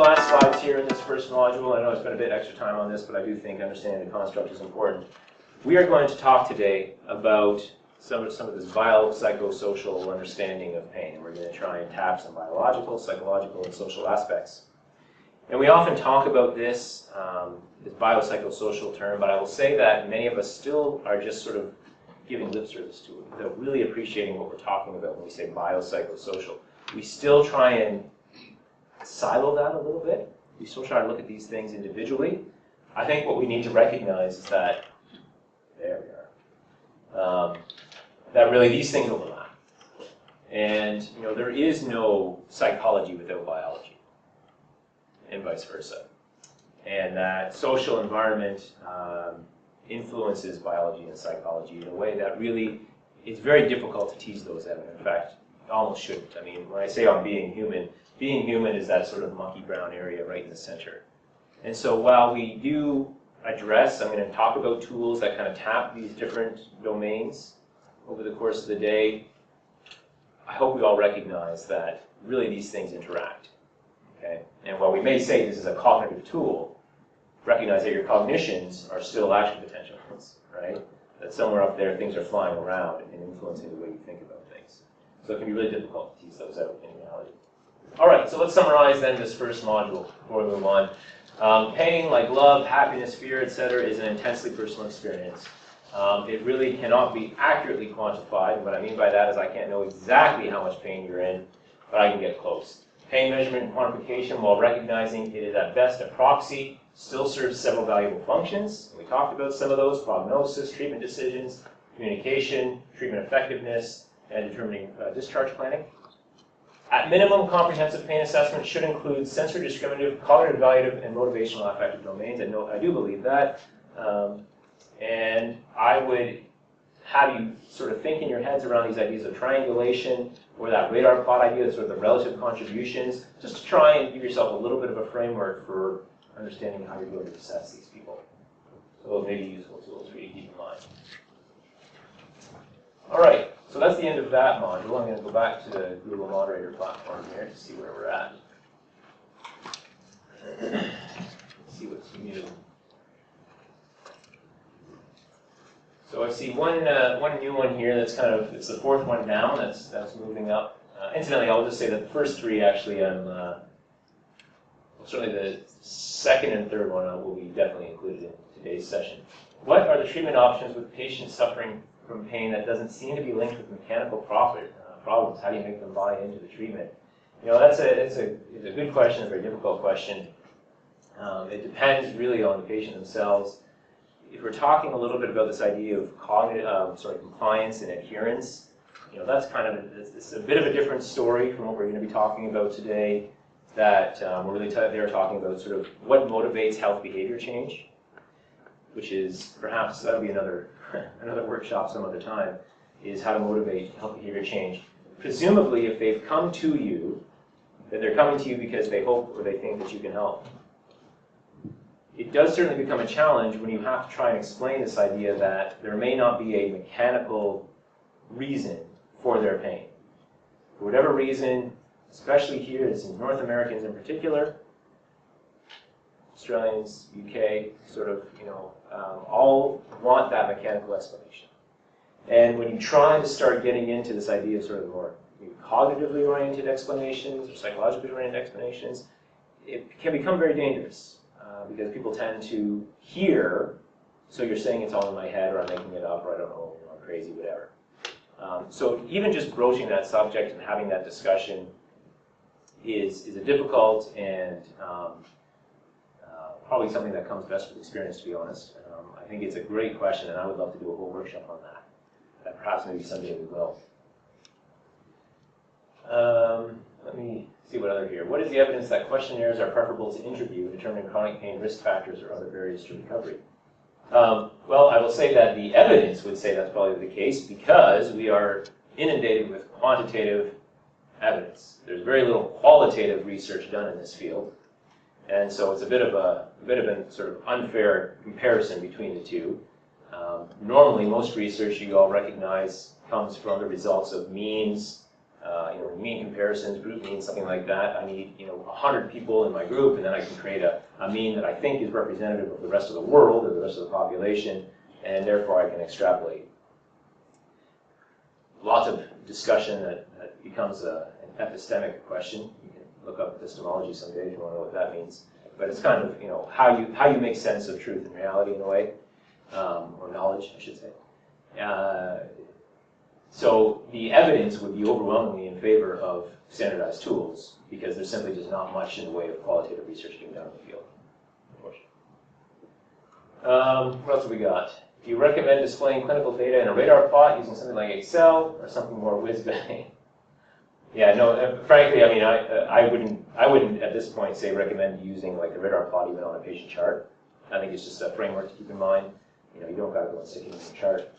last slides here in this first module. I know I spent a bit extra time on this, but I do think understanding the construct is important. We are going to talk today about some of this biopsychosocial understanding of pain. And we're going to try and tap some biological, psychological, and social aspects. And we often talk about this biopsychosocial term, but I will say that many of us still are just sort of giving lip service to it, without really appreciating what we're talking about when we say biopsychosocial. We still try and silo that a little bit. We still try to look at these things individually. I think what we need to recognize is that, there we are, that really these things overlap. And there is no psychology without biology, and vice versa. And that social environment influences biology and psychology in a way that really, it's very difficult to tease those out. In fact, almost shouldn't. I mean, when I say I'm being human is that sort of monkey brown area right in the center. And so while we do address, I'm going to talk about tools that kind of tap these different domains over the course of the day, I hope we all recognize that really these things interact. Okay? And while we may say this is a cognitive tool, recognize that your cognitions are still action potentials, right? That somewhere up there things are flying around and influencing the way you think about things. So it can be really difficult to tease those out in reality. All right, so let's summarize then this first module before we move on. Pain, like love, happiness, fear, etc., is an intensely personal experience. It really cannot be accurately quantified. And what I mean by that is I can't know exactly how much pain you're in, but I can get close. Pain measurement and quantification, while recognizing it is at best a proxy, still serves several valuable functions. We talked about some of those: prognosis, treatment decisions, communication, treatment effectiveness, and determining discharge planning. At minimum, comprehensive pain assessment should include sensory discriminative, cognitive evaluative, and motivational affective domains. I do believe that. And I would have you sort of think in your heads around these ideas of triangulation, or that radar plot idea, sort of the relative contributions, just to try and give yourself a little bit of a framework for understanding how you're going to assess these people. So those may be useful tools for you to keep in mind. All right, so that's the end of that module. I'm going to go back to the Google Moderator platform here to see where we're at. Let's see what's new. So I see one new one here that's kind of, it's the fourth one down, that's moving up. Incidentally, I'll just say that the first three actually, certainly the second and third one will be definitely included in today's session. What are the treatment options with patients suffering from pain that doesn't seem to be linked with mechanical problems? How do you make them buy into the treatment? It's a good question, a very difficult question. It depends really on the patient themselves. If we're talking a little bit about this idea of compliance and adherence, that's kind of it's a bit of a different story from what we're going to be talking about today. That we're really they're talking about sort of what motivates health behavior change, which is perhaps that'll be another workshop some other time. Is how to motivate health behavior change. Presumably, if they've come to you, that they're coming to you because they hope or they think that you can help. It does certainly become a challenge when you have to try and explain this idea that there may not be a mechanical reason for their pain. For whatever reason, especially here, it's in North Americans in particular, Australians, UK, sort of, all want that mechanical explanation. And when you try to start getting into this idea of sort of more cognitively oriented explanations or psychologically oriented explanations, it can become very dangerous. Because people tend to hear, so you're saying it's all in my head, or I'm making it up, or I don't know, I'm crazy, whatever. So even just broaching that subject and having that discussion is a difficult and probably something that comes best with experience, to be honest. I think it's a great question, and I would love to do a whole workshop on that. And perhaps maybe someday we will. Let me see what other here. What is the evidence that questionnaires are preferable to interview in determining chronic pain risk factors or other barriers to recovery? Well, I will say that the evidence would say that's probably the case because we are inundated with quantitative evidence. There's very little qualitative research done in this field, and so it's a bit of a sort of unfair comparison between the two. Normally, most research you all recognize comes from the results of means, mean comparisons, group means, something like that. I need 100 people in my group, and then I can create a mean that I think is representative of the rest of the world or the rest of the population, and therefore I can extrapolate. Lots of discussion that becomes an epistemic question. You can look up epistemology someday if you want to know what that means. But it's kind of how you make sense of truth and reality in a way, or knowledge, I should say. So the evidence would be overwhelmingly in favor of standardized tools because there's simply just not much in the way of qualitative research being done in the field, unfortunately. What else have we got? Do you recommend displaying clinical data in a radar plot using something like Excel or something more whiz-bang? Yeah, no. Frankly, I mean, I wouldn't at this point say recommend using like the radar plot even on a patient chart. I think it's just a framework to keep in mind. You don't got to go and stick it in the chart.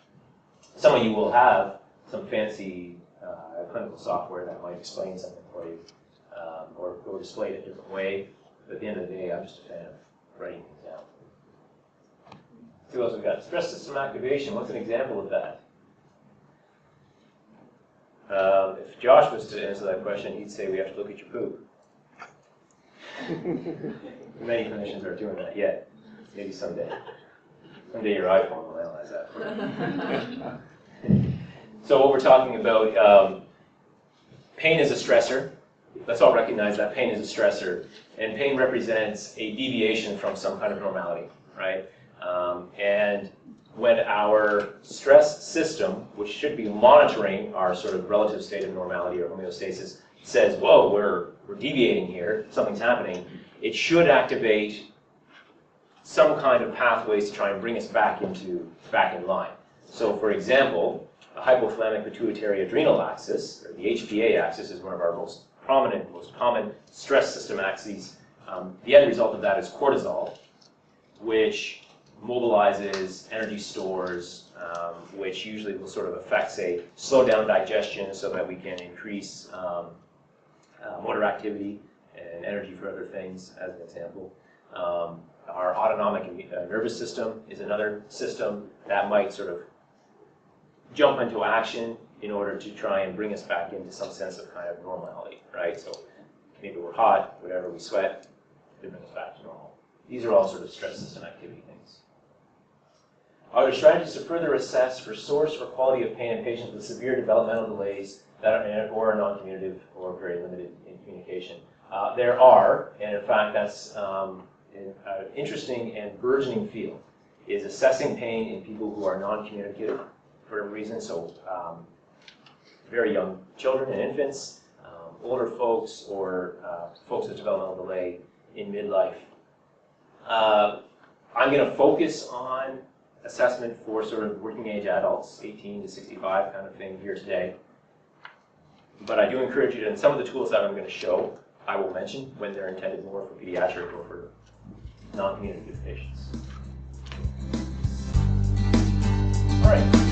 Some of you will have some fancy clinical software that might explain something for you, or display it a different way. But at the end of the day, I'm just a fan of writing things down. See what else we got? Stress system activation. What's an example of that? If Josh was to answer that question, he'd say we have to look at your poop. Many clinicians aren't doing that yet. Maybe someday. Someday your iPhone will analyze that for you. So what we're talking about, pain is a stressor. Let's all recognize that pain is a stressor. And pain represents a deviation from some kind of normality, right? And when our stress system, which should be monitoring our sort of relative state of normality or homeostasis, says, whoa, we're deviating here, something's happening, it should activate some kind of pathways to try and bring us back in line. So for example, the hypothalamic pituitary adrenal axis, or the HPA axis, is one of our most prominent, most common stress system axes. The end result of that is cortisol, which mobilizes energy stores, which usually will sort of affect, say, slow down digestion so that we can increase motor activity and energy for other things, as an example. Our autonomic nervous system is another system that might sort of jump into action in order to try and bring us back into some sense of kind of normality, right? So maybe we're hot, whatever, we sweat, it brings us back to normal. These are all sort of stress system activity things. Are there strategies to further assess for source or quality of pain in patients with severe developmental delays that are or non-communicative or very limited in communication? There are, and in fact that's an interesting and burgeoning field, is assessing pain in people who are non-communicative for a reason. So very young children and infants, older folks, or folks with developmental delay in midlife. I'm going to focus on assessment for sort of working age adults, 18 to 65 kind of thing here today. But I do encourage you to, and some of the tools that I'm going to show, I will mention when they're intended more for pediatric or for non-communicative patients. All right.